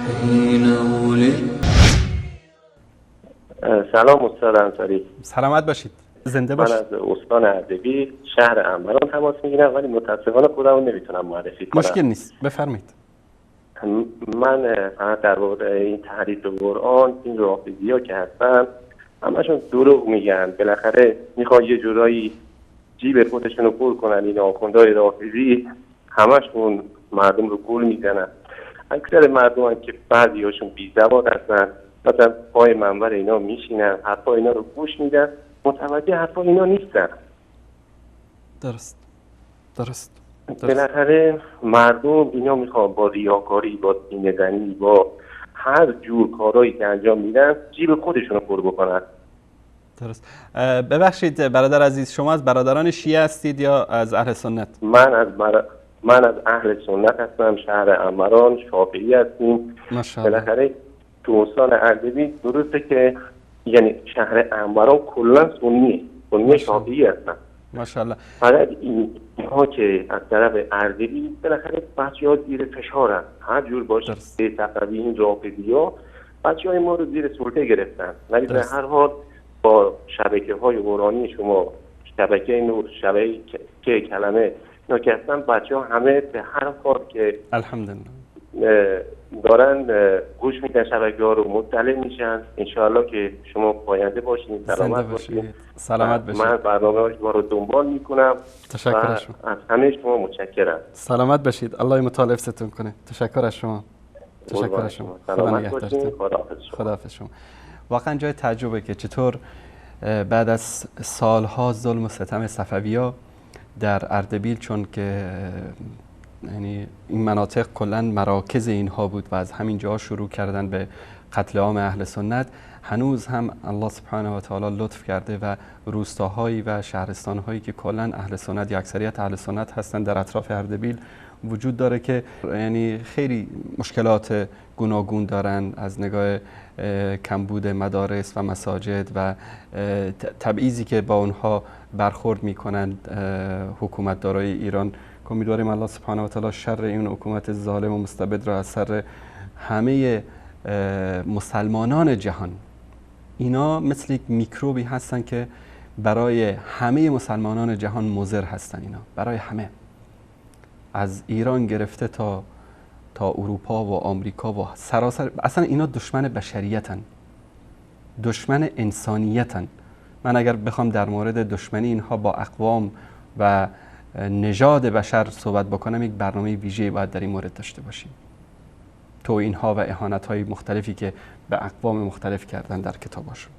حين ولدت. سلام استاد انصاری. سلامت باشید. زنده من باشید. از استان اردبیل شهر انباران تماس میگیرم، ولی متاسفانه خودمو نمیتونم معرفی کنم. مشکل نیست، بفرمایید. من فقط در مورد این تحریف قرآن، این رافضی‌ها که هستن همشون دروغ میگن. بالاخره میخوان یه جورایی جیب خودشونو پر کنن. این آخوندهای رافضی همشون مردم رو گول میزنن. اکثر مردم هم که بعضی‌هاشون بی‌سواد هستن، مثلا پای منبر اینا میشینن، حرفا اینا رو گوش میدن، متوجه حرفا اینا نیستن. درست. بالاخره مردم اینا میخوان با ریاکاری، با سینه‌زنی، با هر جور کارهایی که انجام میدن جیب خودشون رو پر بکنن. درست. ببخشید برادر عزیز، شما از برادران شیعه هستید یا از اهل سنت؟ من از اهل سنت هستم، شهر انباران، شافعی هستیم. بالاخره تو استان اردبیل درسته که یعنی شهر انباران کلا سنی شافعی هستن. ماشاءالله. فقط اینها که از طرف اردبیل بالاخره بچه‌ها زیر فشارن، هر جور باشه صفوی این رافضی‌ها بچه‌های ما رو زیر سلطه گرفتن. ولی به هر حال با شبکه‌های قرآنی شما، شبکه نور، شبکه کلمه اینا که هستن، بچه‌ها همه به هر حال که الحمدلله دارن گوش میدن، شبکه‌ها رو مطلع میشن. انشاءالله که شما پاینده باشین، سلامت باشین. سلامت باشید. من برنامه شما رو دنبال میکنم. تشکر از شما. از همه شما متشکرم. سلامت باشید. الله مطالب ستون کنه. تشکر از شما. تشکر از شما. سلامت باشین. خداحافظ شما. واقعا جای تعجبه که چطور بعد از سالها ظلم و ستم صفوی‌ها در اردبیل، چون که یعنی این مناطق کلا مراکز اینها بود و از همین جا شروع کردن به قتل عام اهل سنت، هنوز هم الله سبحانه و تعالی لطف کرده و روستاهایی و شهرستانهایی که کلا اهل سنت یا اکثریت اهل سنت هستن در اطراف اردبیل وجود داره که یعنی خیلی مشکلات گوناگون دارن، از نگاه کمبود مدارس و مساجد و تبعیضی که با اونها برخورد میکنن حکومت دارای ایران. امیدواریم الله سبحانه و تعالی شر این حکومت ظالم و مستبد را از سر همه مسلمانان جهان. اینا مثل یک میکروبی هستن که برای همه مسلمانان جهان مضر هستن. اینا برای همه، از ایران گرفته تا اروپا و آمریکا و سراسر، اصلا اینا دشمن بشریتن، دشمن انسانیتن. من اگر بخوام در مورد دشمنی اینها با اقوام و نژاد بشر صحبت بکنم، یک برنامه ویژه‌ای باید در این مورد داشته باشیم. توهین‌ها و اهانت‌های مختلفی که به اقوام مختلف کردن در کتاباشون.